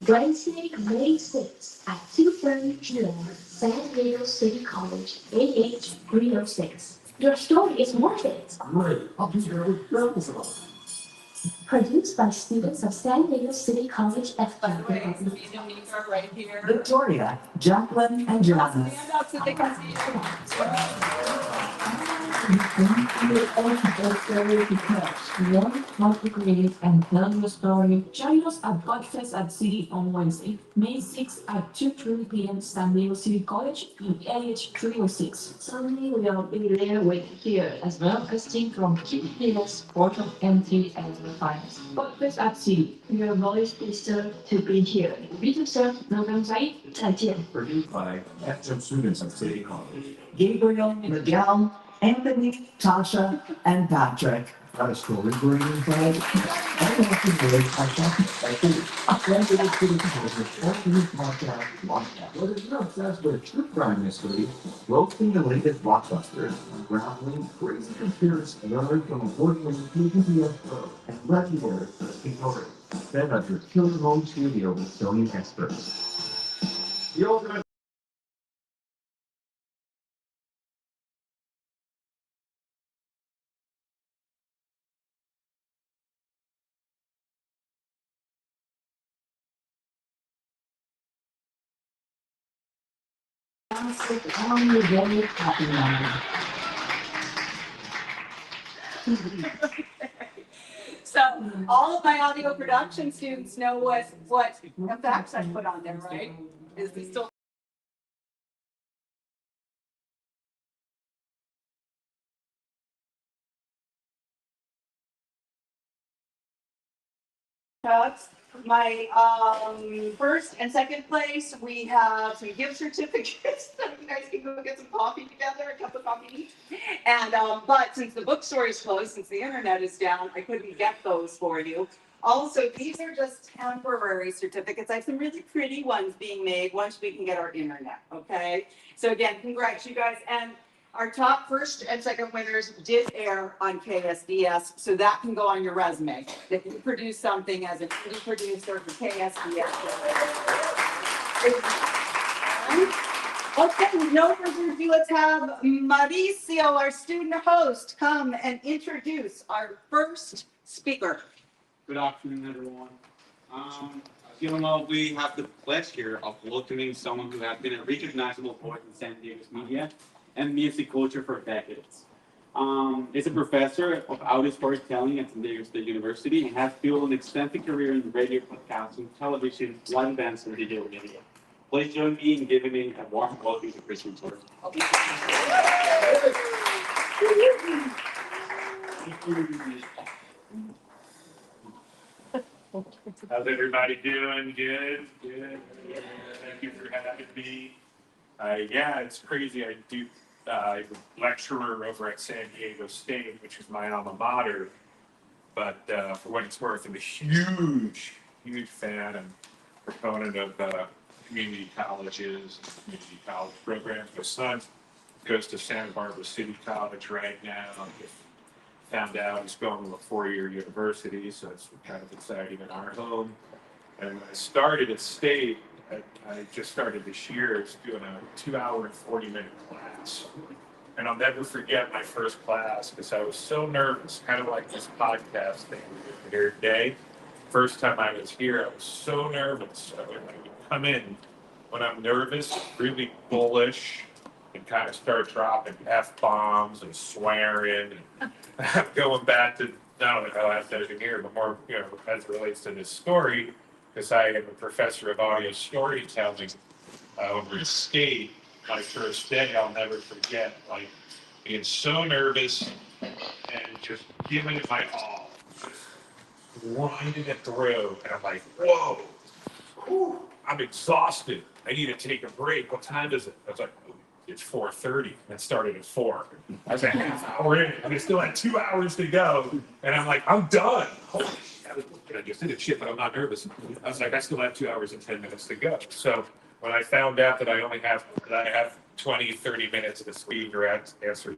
Wednesday, May 6th at 2:30 p.m. San Diego City College, AH 306. Your story is worth it. Great. I'll be there with girls. Produced by students of San Diego City College By the way, FJ. these names are right here. Victoria, Jacqueline, and Janice. Stand up so they can see One month degree and tell your story. Join us at PodFest at City on Wednesday, May 6th at 2:30 p.m. San Diego City College in AH 306. Sunday we will be there with here as well as team from KPS, Port of Entry, and the Finance. PodFest at City. We are always pleased to be here. Be yourself, November 8th. 再见. Produced by FJ students of City College. Gabriel, Miguel, Anthony, Tasha, and Patrick. Got a story for you inside? I don't have to do it. I thought I could. Then they would put it together. Podcast. What is not obsessed with true crime mystery, roasting the latest blockbusters, unraveling crazy conspiracies learned from award-winning PBS Pro and legendary story. Then at your killer home studio with Sony experts. The ultimate So all of my audio production students know what effects I put on there, right? Is this still? My first and second place, we have some gift certificates. So you guys can go get some coffee together, a cup of coffee each. And but since the bookstore is closed, since the internet is down, I couldn't get those for you. Also, these are just temporary certificates. I have some really pretty ones being made once we can get our internet. Okay. So again, congrats you guys. And our top first and second winners did air on KSDS, so that can go on your resume. That you produce something as an indie producer for KSDS. Okay, no further ado, let's have Mauricio, our student host, come and introduce our first speaker. Good afternoon, everyone. We have the pleasure of welcoming someone who has been a recognizable voice in San Diego's media and music culture for decades. Is a professor of audio storytelling at San Diego State University and has built an extensive career in radio, podcasting, television, live events, and digital media. Please join me in giving me a warm welcome to Chris Torres. How's everybody doing? Good, good. Thank you for having me. Yeah, it's crazy. I'm a lecturer over at San Diego State, which is my alma mater. But for what it's worth, I'm a huge fan and proponent of community colleges and community college programs. My son goes to Santa Barbara City College right now. Found out he's going to a four-year university, so it's kind of exciting in our home. And when I started at State, I just started this year, doing a 2-hour and 40-minute class. And I'll never forget my first class because I was so nervous, kind of like this podcast thing we're doing here today. First time I was here, I was so nervous. I would come in when I'm nervous, really bullish, and kind of start dropping F-bombs and swearing. And I'm going back to not only how I said it here, but more, as it relates to this story, because I am a professor of audio storytelling over at State. My first day, I'll never forget, being so nervous and just giving it my all, just grinding it through. And I'm like, whoa, whew, I'm exhausted. I need to take a break. What time is it? I was like, it's 4:30. It started at 4. I was like, half hour in, and I still had 2 hours to go. And I'm like, I'm done. Holy shit, I just did a shit, but I'm not nervous. I was like, I still have 2 hours and 10 minutes to go. So when I found out that I have 20, 30 minutes to speak or answer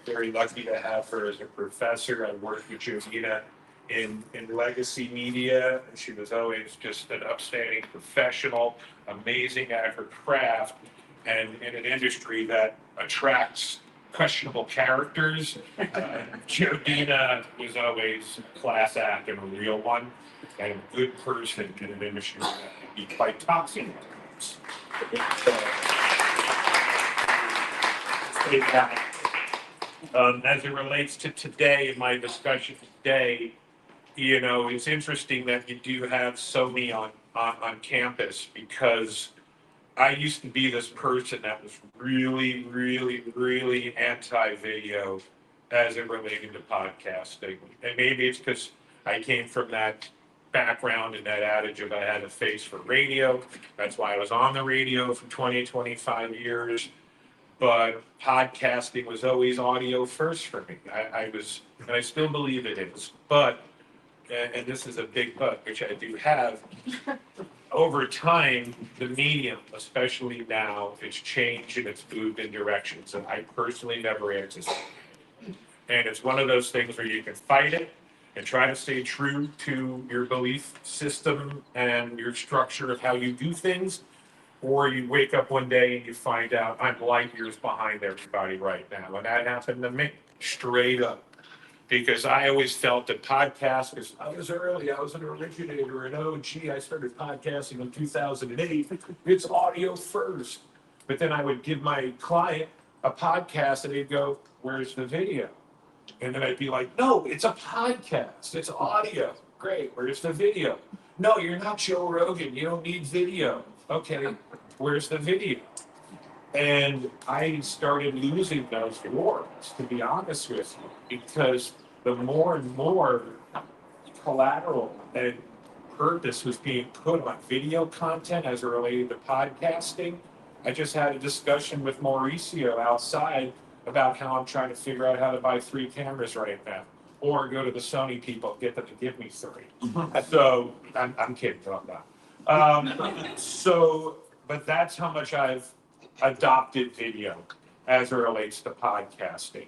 very lucky to have her as a professor. I worked with Josina in legacy media, and she was always just an upstanding professional, amazing at her craft, and in an industry that attracts questionable characters. Josina was always a class act and a real one, and a good person in an industry that can be quite toxic at times. As it relates to today, in my discussion today, you know, it's interesting that you do have so many on campus, because I used to be this person that was really anti-video as it related to podcasting. And maybe it's because I came from that background and that adage of I had a face for radio. That's why I was on the radio for 25 years. But podcasting was always audio first for me. I was, and I still believe it is. But, and this is a big but, which I do have, over time, the medium, especially now, it's changed and it's moved in directions that I personally never anticipated. And it's one of those things where you can fight it and try to stay true to your belief system and your structure of how you do things. Or you wake up one day and you find out I'm light years behind everybody right now. And that happened to me, straight up. Because I always felt that podcasts, I was early, I was an originator, and oh gee, I started podcasting in 2008. It's audio first. But then I would give my client a podcast and they'd go, where's the video? And then I'd be like, no, it's a podcast, it's audio. Great, where's the video? No, you're not Joe Rogan, you don't need video. Okay, where's the video? And I started losing those wars, to be honest with you, because the more and more collateral and purpose was being put on video content as it related to podcasting. I just had a discussion with Mauricio outside about how I'm trying to figure out how to buy 3 cameras right now, or go to the Sony people, get them to give me 3. So I'm kidding about that. But that's how much I've adopted video as it relates to podcasting.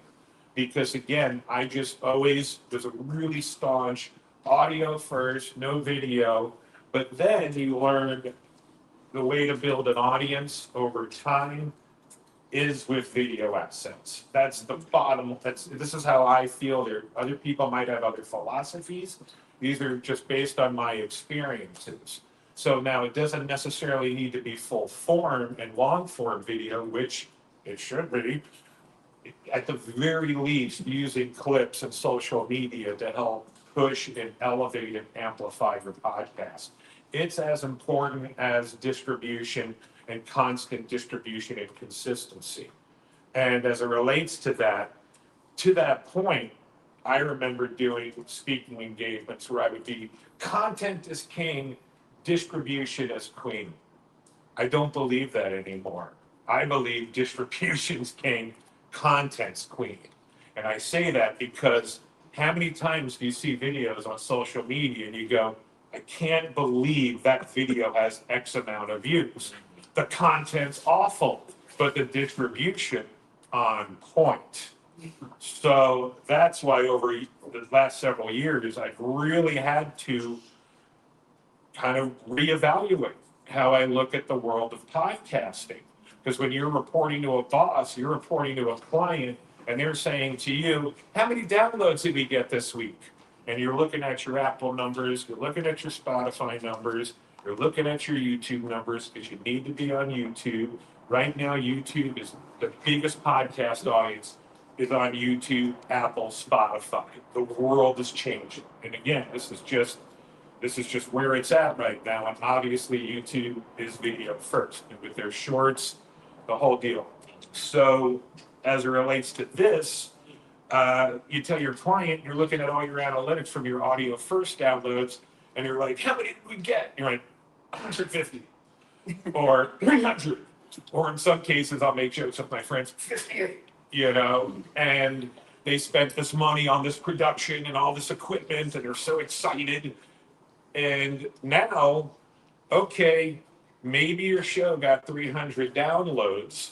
Because again, I just always was a really staunch audio first, no video. But then you learn the way to build an audience over time is with video assets. That's the bottom. This is how I feel. There, other people might have other philosophies. These are just based on my experiences. So now it doesn't necessarily need to be full form and long form video, which it should be. At the very least, using clips and social media to help push and elevate and amplify your podcast. It's as important as distribution and constant distribution and consistency. And as it relates to that point, I remember doing speaking engagements where I would be, content is king, distribution is queen. I don't believe that anymore. I believe distribution's king, content's queen. And I say that because how many times do you see videos on social media and you go, I can't believe that video has X amount of views. The content's awful, but the distribution on point. So that's why over the last several years, I've really had to kind of reevaluate how I look at the world of podcasting. Because when you're reporting to a boss, you're reporting to a client, and they're saying to you, how many downloads did we get this week? And you're looking at your Apple numbers, you're looking at your Spotify numbers, you're looking at your YouTube numbers, because you need to be on YouTube. Right now, YouTube is the biggest podcast audience is on YouTube, Apple, Spotify. The world is changing. And again, this is just where it's at right now. And obviously YouTube is video first, and with their shorts, the whole deal. So as it relates to this, you tell your client, you're looking at all your analytics from your audio first downloads, and you're like, how many did we get? You're like, 150 or 300. Or in some cases, I'll make jokes with my friends, 58, you know, and they spent this money on this production and all this equipment, and they're so excited. And now, okay, maybe your show got 300 downloads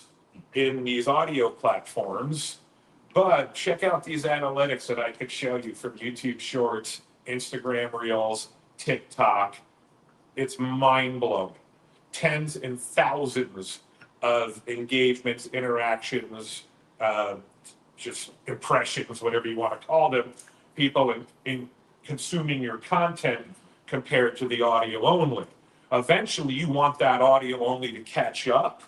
in these audio platforms, But check out these analytics that I could show you from YouTube Shorts, Instagram Reels, TikTok. It's mind blowing. Tens and thousands of engagements, interactions, just impressions, whatever you want to call them, people in consuming your content compared to the audio only. Eventually, you want that audio only to catch up.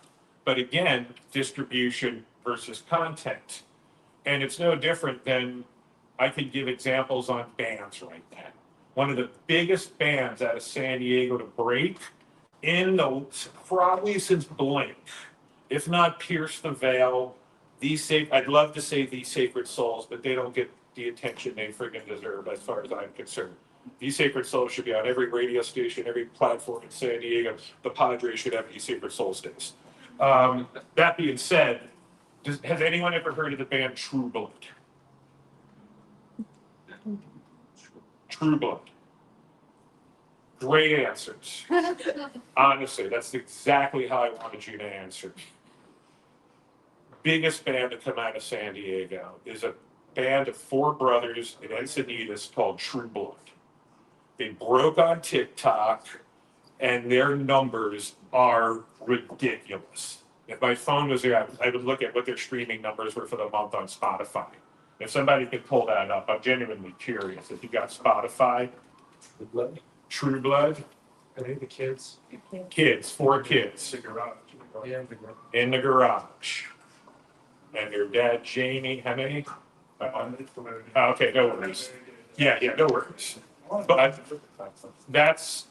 But again, distribution versus content. And it's no different than I could give examples on bands right now. One of the biggest bands out of San Diego to break in the probably since Blink, if not Pierce the Veil, I'd love to say These Sacred Souls, but they don't get the attention they friggin' deserve as far as I'm concerned. These Sacred Souls should be on every radio station, every platform in San Diego. The Padres should have These Sacred Souls days. That being said, has anyone ever heard of the band True Blood? True Blood. Great answers. Honestly, that's exactly how I wanted you to answer. Biggest band to come out of San Diego is a band of four brothers in Encinitas called True Blood. They broke on TikTok, and their numbers are ridiculous. If my phone was there, I would look at what their streaming numbers were for the month on Spotify. If somebody could pull that up, I'm genuinely curious. If you got Spotify, True Blood, I think the kids. four kids Yeah, in the garage. And their dad, Jamie, how many? Okay, no worries. Yeah, no worries. But that's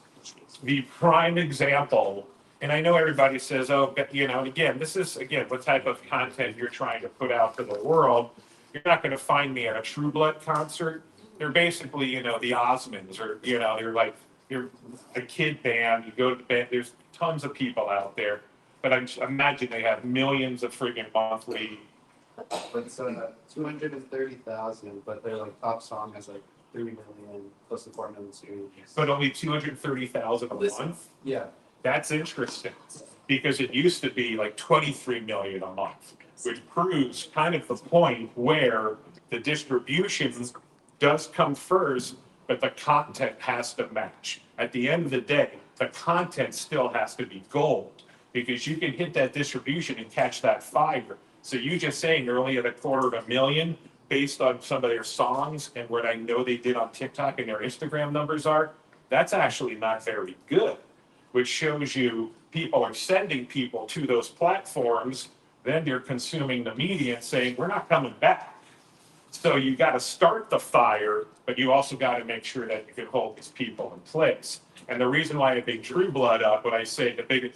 the prime example. And I know everybody says, oh, but, again, this is, what type of content you're trying to put out to the world. You're not going to find me at a True Blood concert. They're basically, the Osmonds, or, you're a kid band. You go to the band, there's tons of people out there. But I imagine they have millions of freaking monthly. It's 230,000, but their top song has 3 million, close to 4 million streams. But only 230,000 a month? Yeah. That's interesting, because it used to be 23 million a month, which proves kind of the point where the distribution does come first, but the content has to match. At the end of the day, the content still has to be gold, because you can hit that distribution and catch that fire. So you just saying you're only at 250,000 based on some of their songs and what I know they did on TikTok and their Instagram numbers are, that's actually not very good, which shows you people are sending people to those platforms, then they're consuming the media and saying, we're not coming back. So you got to start the fire, but you also got to make sure that you can hold these people in place. And the reason why I bring True Blood up, when I say when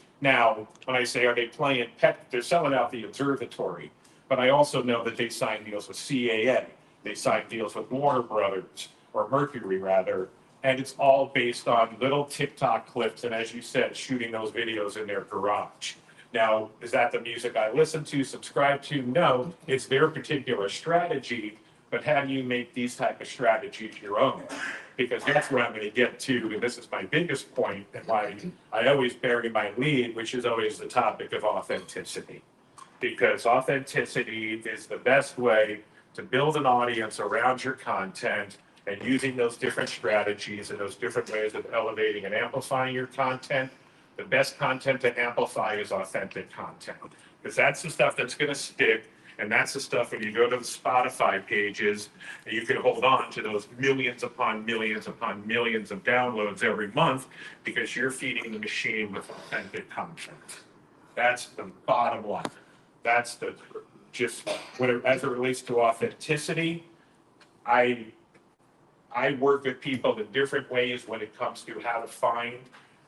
I say, are they playing Pet, they're selling out the Observatory. But I also know that they signed deals with CAA. They signed deals with Warner Brothers, or Mercury rather. And it's all based on little TikTok clips. And as you said, shooting those videos in their garage. Now, is that the music I listen to, subscribe to? No, it's their particular strategy. But how do you make these type of strategies your own? Because that's where I'm going to get to, and this is my biggest point, and why I always bury my lead, which is always the topic of authenticity. Because authenticity is the best way to build an audience around your content, and using those different strategies and those different ways of elevating and amplifying your content. The best content to amplify is authentic content, because that's the stuff that's going to stick. And that's the stuff when you go to the Spotify pages, and you can hold on to those millions upon millions upon millions of downloads every month, because you're feeding the machine with authentic content. That's the bottom line. That's as it relates to authenticity, I work with people in different ways when it comes to how to find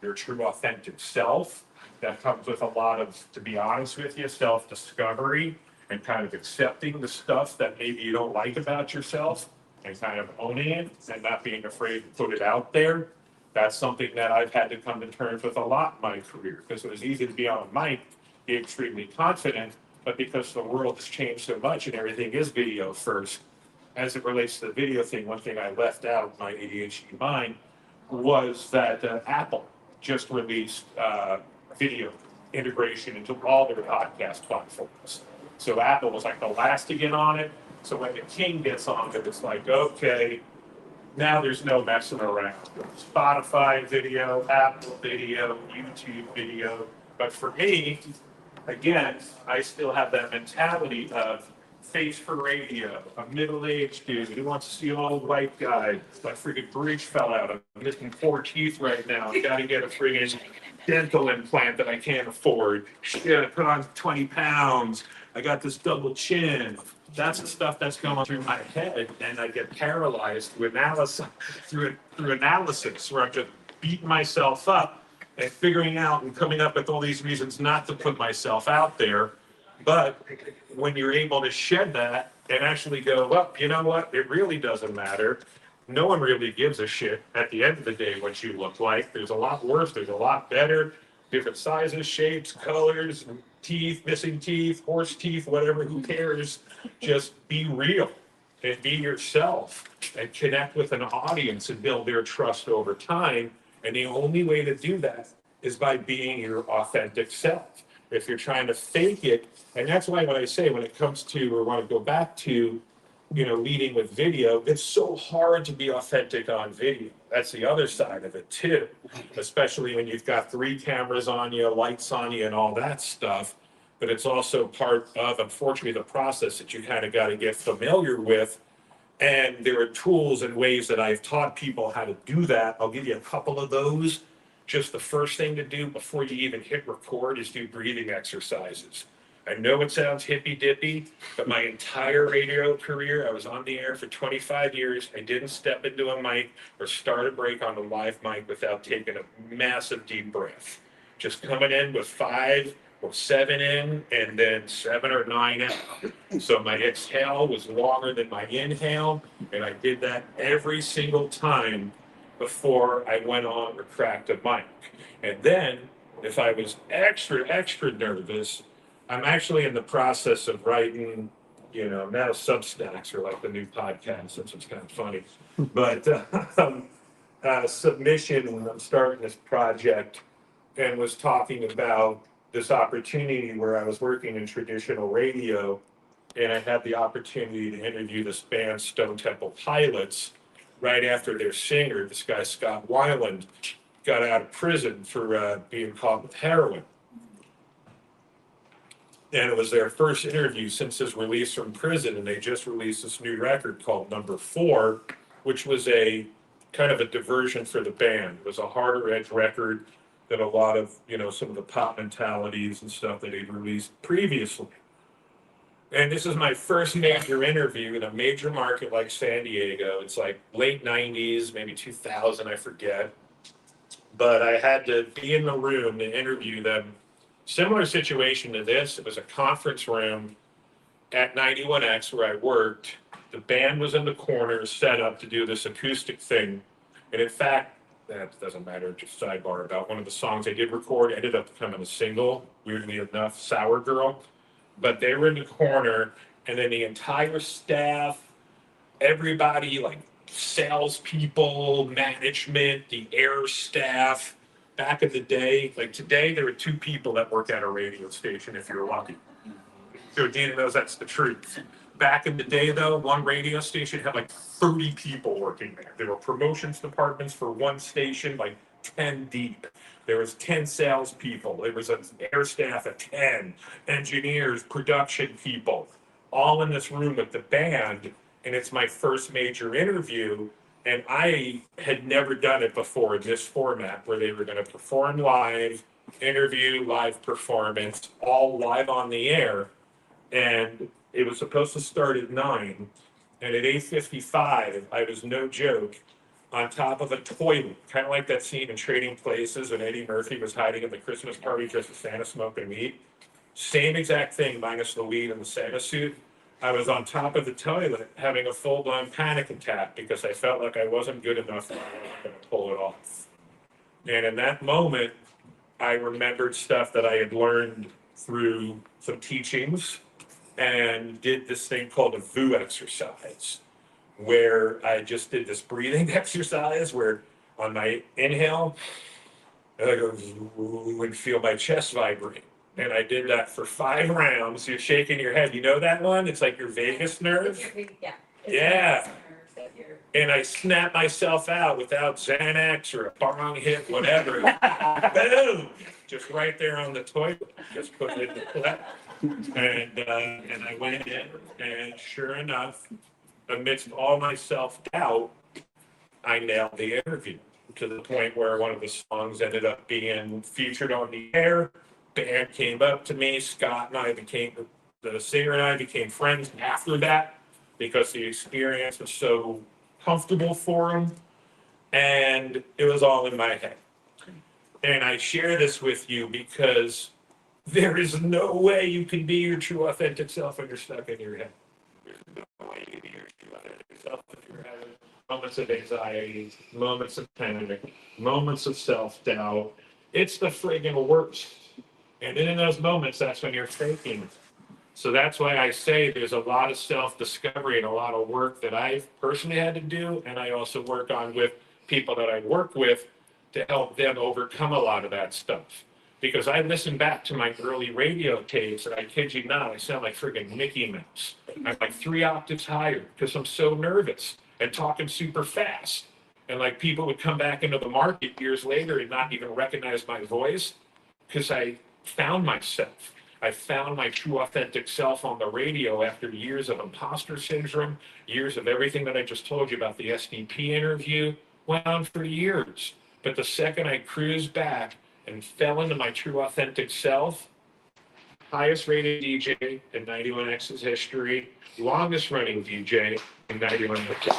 their true authentic self. That comes with a lot of, to be honest with you, self-discovery and kind of accepting the stuff that maybe you don't like about yourself and kind of owning it and not being afraid to put it out there. That's something that I've had to come to terms with a lot in my career, because it was easy to be on a mic, be extremely confident, but because the world has changed so much and everything is video first, as it relates to the video thing, one thing I left out in my ADHD mind was that Apple just released video integration into all their podcast platforms. So Apple was the last to get on it. So when the king gets on it, it's like, okay, now there's no messing around. Spotify video, Apple video, YouTube video. But for me, again, I still have that mentality of face for radio, a middle-aged dude who wants to see an old white guy. My freaking bridge fell out. I'm missing 4 teeth right now. I gotta get a friggin' dental implant that I can't afford. Shit, I put on 20 pounds. I got this double chin. That's the stuff that's going through my head, and I get paralyzed through analysis, where I'm just beating myself up and figuring out and coming up with all these reasons not to put myself out there. But when you're able to shed that and actually go, well, you know what? It really doesn't matter. No one really gives a shit at the end of the day what you look like. There's a lot worse, there's a lot better, different sizes, shapes, colors, teeth, missing teeth, horse teeth, whatever, who cares? Just be real and be yourself and connect with an audience and build their trust over time. And the only way to do that is by being your authentic self. If you're trying to fake it, and that's why when I say, when it comes to, or want to go back to, leading with video, it's so hard to be authentic on video. That's the other side of it too, especially when you've got 3 cameras on you, lights on you, and all that stuff. But it's also part of, unfortunately, the process that you kind of got to get familiar with. And there are tools and ways that I've taught people how to do that. I'll give you a couple of those. Just the first thing to do before you even hit record is do breathing exercises. I know it sounds hippy dippy, but my entire radio career, I was on the air for 25 years. I didn't step into a mic or start a break on a live mic without taking a massive deep breath. Just coming in with 5 or 7 in, and then 7 or 9 out. So my exhale was longer than my inhale, and I did that every single time before I went on or cracked a mic. And then, if I was extra nervous, I'm actually in the process of writing, now Substacks are like the new podcast, which is kind of funny. But submission, when I'm starting this project, and was talking about this opportunity where I was working in traditional radio, and I had the opportunity to interview this band, Stone Temple Pilots, right after their singer, this guy Scott Weiland, got out of prison for being caught with heroin. And it was their first interview since his release from prison, and they just released this new record called Number 4, which was a kind of a diversion for the band. It was a harder edge record than a lot of, some of the pop mentalities and stuff that they'd released previously. And this is my first major interview in a major market like San Diego. It's like late 90s, maybe 2000, I forget. But I had to be in the room to interview them. Similar situation to this. It was a conference room at 91X where I worked. The band was in the corner set up to do this acoustic thing. And in fact, that doesn't matter, just sidebar about one of the songs I did record ended up becoming a single, weirdly enough, Sour Girl. But they were in the corner, and then the entire staff, everybody, like salespeople, management, the air staff, back in the day, like today, there were 2 people that work at a radio station if you're lucky. So Dana knows that's the truth. Back in the day, though, one radio station had like 30 people working there. There were promotions departments for one station, like 10 deep. There was 10 salespeople. There was an air staff of 10, engineers, production people, all in this room with the band. And it's my first major interview. And I had never done it before in this format where they were going to perform live, interview, live performance, all live on the air. And it was supposed to start at 9. And at 8:55, I was no joke, on top of a toilet, kind of like that scene in Trading Places when Eddie Murphy was hiding at the Christmas party dressed as Santa smoking weed. Same exact thing, minus the weed and the Santa suit. I was on top of the toilet having a full-blown panic attack because I felt like I wasn't good enough and I wasn't going to pull it off. And in that moment, I remembered stuff that I had learned through some teachings and did this thing called a VU exercise, where I just did this breathing exercise where on my inhale, I go and feel my chest vibrate. And I did that for 5 rounds. You're shaking your head. You know that one? It's like your vagus nerve. Yeah. Yeah. And I snapped myself out without Xanax or a bong hit, whatever. Boom! Just right there on the toilet. Just put it in the plate. And I went in, and sure enough, amidst all my self-doubt, I nailed the interview to the point where one of the songs ended up being featured on the air. Band came up to me. Scott and I the singer and I became friends after that because the experience was so comfortable for him. And it was all in my head. And I share this with you because there is no way you can be your true authentic self when you're stuck in your head. There's no way you can be your true authentic self if you're having moments of anxiety, moments of panic, moments of self-doubt. It's the friggin' worst. And in those moments, that's when you're faking. So that's why I say there's a lot of self-discovery and a lot of work that I've personally had to do, and I also work on with people that I work with to help them overcome a lot of that stuff. Because I listen back to my early radio tapes, and I kid you not, I sound like friggin' Mickey Mouse. I'm like 3 octaves higher because I'm so nervous and talking super fast. And like people would come back into the market years later and not even recognize my voice because I found myself. I found my true authentic self on the radio after years of imposter syndrome, years of everything that I just told you about the SDP interview, went on for years. But the second I cruised back and fell into my true authentic self, highest rated DJ in 91X's history, longest running DJ in 91X's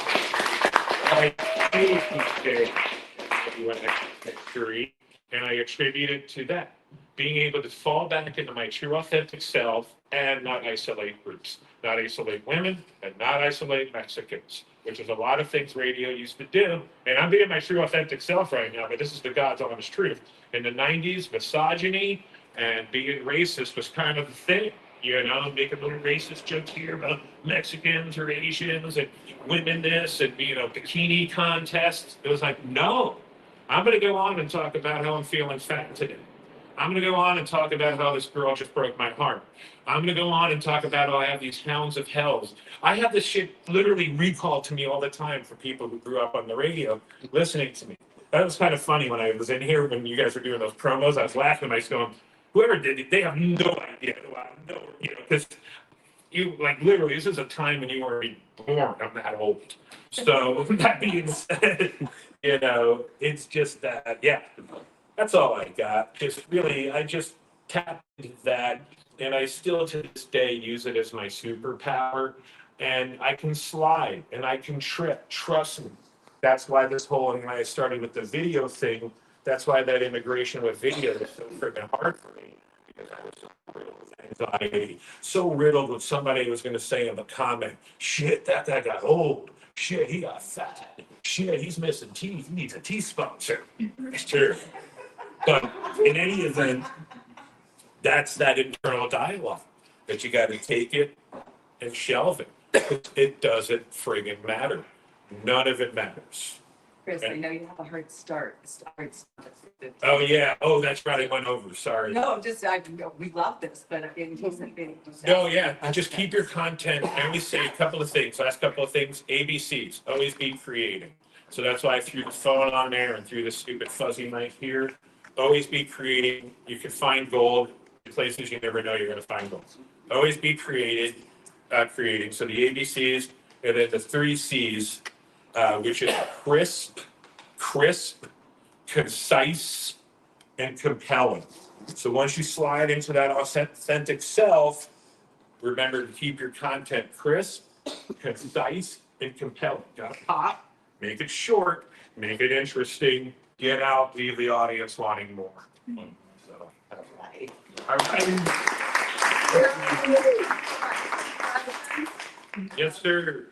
DJ in 91X's history, and I attribute it to that. Being able to fall back into my true authentic self and not isolate groups, not isolate women, and not isolate Mexicans, which is a lot of things radio used to do. And I'm being my true authentic self right now, but this is the God's honest truth. In the 90s, misogyny and being racist was kind of the thing. You know, making little racist jokes here about Mexicans or Asians and women this and, you know, bikini contests. It was like, no, I'm going to go on and talk about how I'm feeling fat today. I'm going to go on and talk about how this girl just broke my heart. I'm going to go on and talk about how I have these hounds of hells. I have this shit literally recalled to me all the time for people who grew up on the radio listening to me. That was kind of funny when I was in here when you guys were doing those promos. I was laughing. I was going, whoever did it, they have no idea. No, you know, because you like literally, this is a time when you weren't even born. I'm that old. So that being said, you know, it's just that, yeah. That's all I got. Just really, I just tapped into that, and I still to this day use it as my superpower. And I can slide and I can trip. Trust me. That's why this whole, and when I started with the video thing, that's why that integration with video is so freaking hard for me. Because I was so riddled with anxiety, so riddled with somebody was going to say in the comment, shit, that guy got old. Shit, he got fat. Shit, he's missing teeth. He needs a teeth sponsor. Sure. But in any event, that's that internal dialogue that you got to take it and shelve it. It doesn't friggin' matter. None of it matters. Chris, I know you have a hard start. Oh, yeah. Oh, that's right. I went over. Sorry. No, we love this, but in case anything. No, yeah. Just keep your content. I always say a couple of things. Last couple of things. ABCs. Always be creative. So that's why I threw the phone on there and threw this stupid fuzzy mic here. Always be creating. You can find gold in places you never know you're going to find gold. Always be creating. So the ABCs, and then the 3 C's, which is crisp, concise, and compelling. So once you slide into that authentic self, remember to keep your content crisp, concise, and compelling. Gotta pop, make it short, make it interesting. Get out, leave the audience wanting more. So, all right. Yes, sir.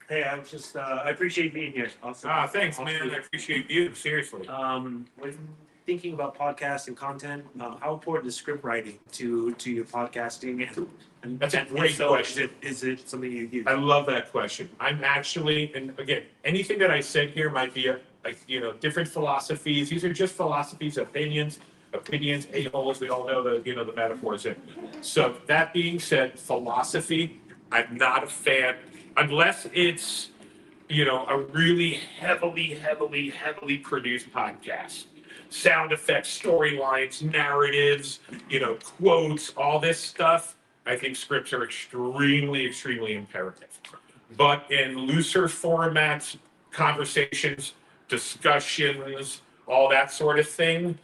Hey, I'm just, I appreciate being here. Awesome. Thanks, man. I appreciate you. Seriously. When thinking about podcasting content, how important is script writing to your podcasting? And That's a great question. Is it something you use? I love that question. I'm actually, and again, anything that I said here might be different philosophies. These are just philosophies, opinions opinions, a-holes, we all know the metaphors in. So that being said, philosophy, I'm not a fan, unless it's, a really heavily produced podcast. Sound effects, storylines, narratives, quotes, all this stuff. I think scripts are extremely imperative. But in looser formats, conversations, discussions, all that sort of thing,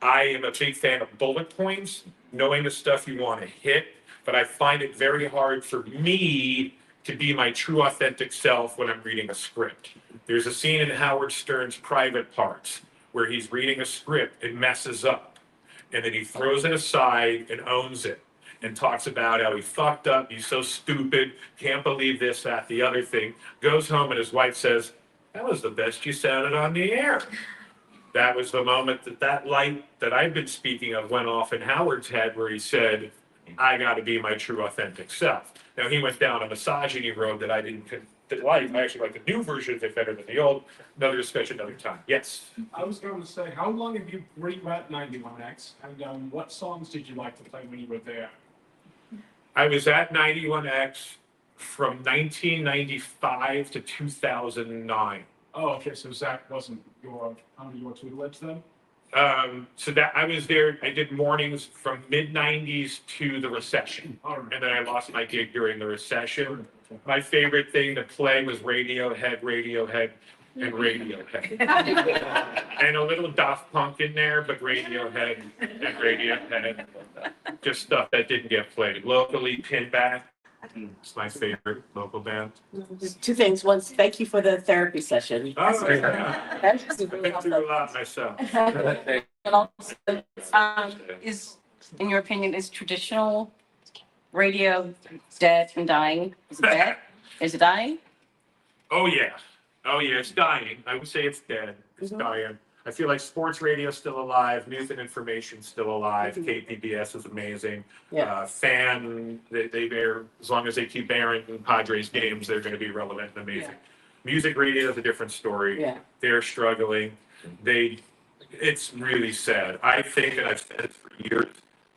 I am a big fan of bullet points, knowing the stuff you want to hit. But I find it very hard for me to be my true authentic self when I'm reading a script. There's a scene in Howard Stern's Private Parts where he's reading a script, it messes up, and then he throws it aside and owns it and talks about how he fucked up, he's so stupid, can't believe this, that, the other thing. Goes home and his wife says, "That was the best you sounded on the air." That was the moment that light that I've been speaking of went off in Howard's head where he said, "I got to be my true authentic self." Now he went down a misogyny road that I didn't like. I actually like the new version of it better than the old. Another discussion, another time. Yes. I was going to say, how long were you at 91X, and what songs did you like to play when you were there? I was at 91X from 1995 to 2009. Oh, okay, so Zach wasn't under your tutelage then? So that I was there, I did mornings from mid-90s to the recession. All right. And then I lost my gig during the recession. My favorite thing to play was Radiohead, and Radiohead. And a little Daft Punk in there, but Radiohead and Radiohead. Just stuff that didn't get played. Locally, Pinback. It's my favorite local band. Two things. One, thank you for the therapy session. Oh, yeah. That's I've super been through a lot myself. And also, is, in your opinion, is traditional radio dead and dying? Is it dead? Is it dying? Oh, yeah. Oh, yeah, it's dying. I would say it's dead. It's dying. I feel like sports radio is still alive, news and information still alive. KPBS is amazing. Yeah. They bear, as long as they keep airing Padres games, they're going to be relevant and amazing. Yeah. Music radio is a different story. Yeah. They're struggling. It's really sad. I think, and I've said it for years,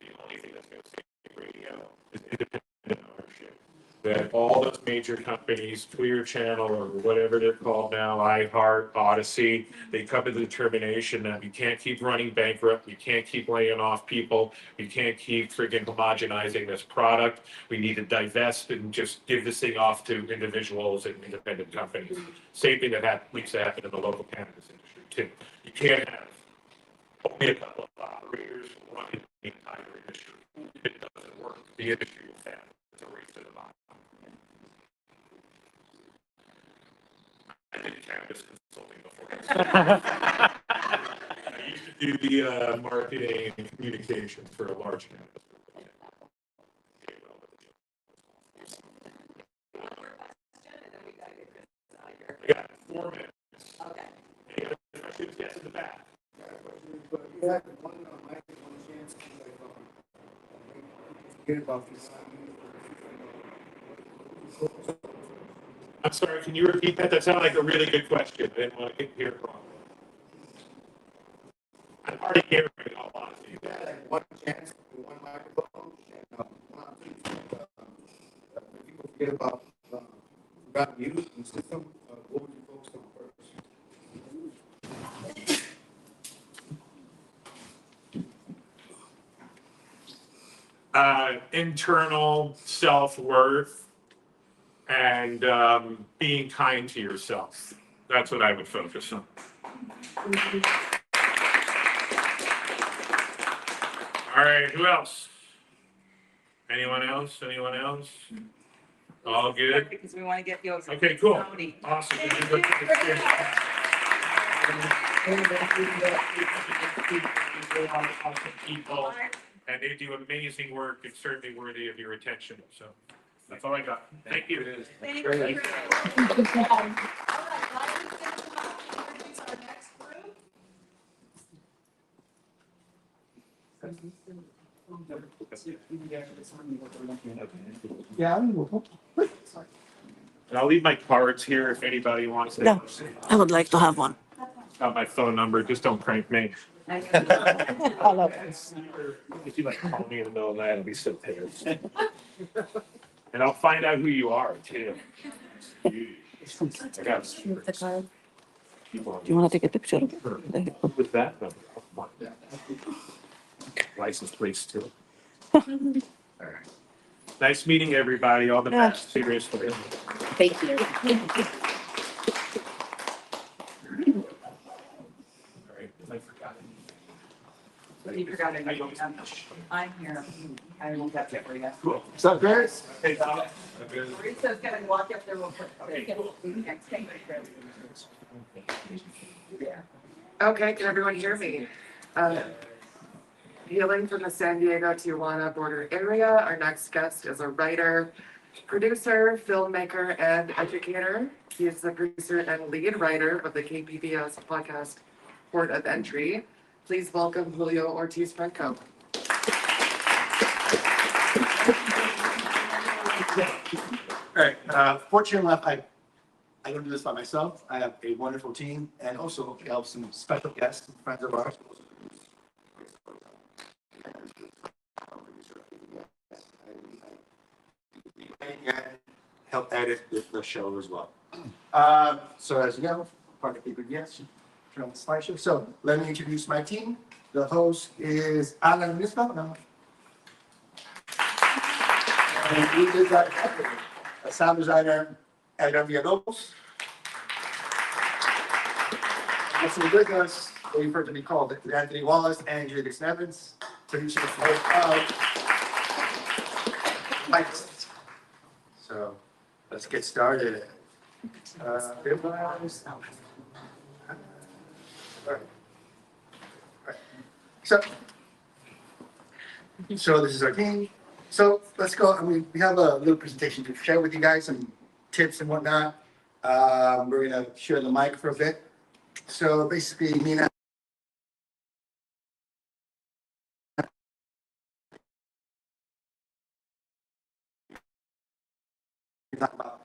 the only thing that's going to save radio is independent ownership. That all those major companies, Clear Channel or whatever they're called now, iHeart, Odyssey, they come to the determination that you can't keep running bankrupt, you can't keep laying off people, you can't keep friggin' homogenizing this product. We need to divest and just give this thing off to individuals and independent companies. Same thing that needs to happen in the local cannabis industry too. You can't have only a couple of operators running the entire industry. It doesn't work. The industry will fail. It's a race to the bottom. I did cannabis consulting before. I used to do the marketing and communications for a large cannabis group. I got 4 minutes. Okay. Any other questions? Yes, in the back. But you have one chance to forget about this. I'm sorry, can you repeat that? That sounded like a really good question. I didn't want to hear it wrong. I'm hard of hearing, in all honesty. You had like one chance, one microphone, and people forget about music and system. What would you focus on first? Internal self-worth and being kind to yourself. That's what I would focus on. All right, who else? Anyone else? Anyone else? All good? Because we want to get yours. Okay, cool. Tony. Awesome. People, and they do amazing work. It's certainly worthy of your attention. So that's all I got. Thank you. Thank you. Great. All right, now we're going to introduce our next group. Yeah, I mean, And I'll leave my cards here if anybody wants it. No. I would like to have one. Got my phone number. Just don't crank me. I love it. If you like call me in the middle of the night, I'll be so pissed. And I'll find out who you are too. I got The card. people. Do you want to take a picture? With that, no. License plates too. All right. Nice meeting everybody. All the Yeah. best. Seriously. Thank you. All right. I forgot. You forgot it. I'm here. I will get it for you. Cool. What's up, guys? Hey, Tom. Marisa's gonna walk up there real quick. Okay, can everyone hear me? Hailing from the San Diego Tijuana border area, our next guest is a writer, producer, filmmaker, and educator. He is the producer and lead writer of the KPBS podcast Port of Entry. Please welcome Julio Ortiz Franco. All right, fortunately enough, I don't do this by myself. I have a wonderful team and also we have some special guests, and friends of ours. And help edit the show as well. So as you know, part of PPBS, turn on the slideshow. So let me introduce my team. The host is Alan Nisbet. No. And he is a sound designer at Villalobos. Also with us, we refer to be called Anthony Wallace and Julius Nevins, producers of Lights. So let's get started. All right. So this is our team. So let's go. I mean, we have a little presentation to share with you guys, some tips and whatnot. We're gonna share the mic for a bit. So basically, me and talk about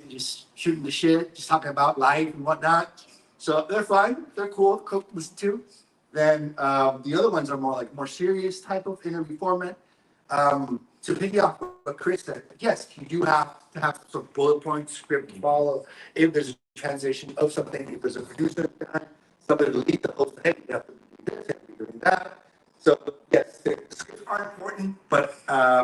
just shooting the shit, just talking about life and whatnot. So they're fun, they're cool to listen to. Then the other ones are more serious type of interview format. To piggyback what Chris said, yes, you do have to have some bullet point script to follow. If there's a transition of something, if there's a producer, somebody to lead the whole thing, you have to do this, you have to be doing that. So yes, the scripts are important, but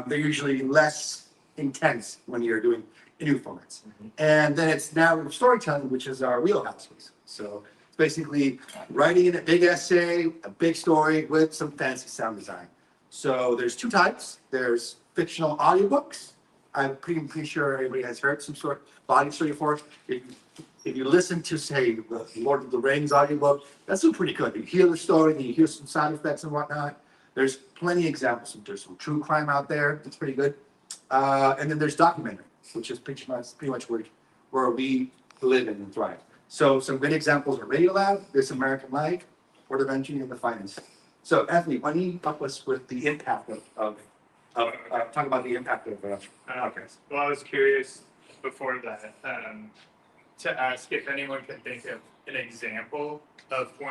they're usually less intense when you're doing new formats. And then it's now storytelling, which is our wheelhouse. So it's basically writing in a big essay, a big story with some fancy sound design. So there's two types. There's fictional audiobooks. I'm pretty sure everybody has heard some sort of audio story before. If you listen to, say, the Lord of the Rings audiobook, that's pretty good. You hear the story, and you hear some sound effects and whatnot. There's plenty of examples. There's some true crime out there. It's pretty good. And then there's documentary, which is pretty much where we live and thrive. So some good examples are Radiolab, This American Life, Port of Entry, and The Finance. So Anthony, why don't you help us with the impact of talk about the impact of Okay. Well, I was curious before that to ask if anyone can think of an example of one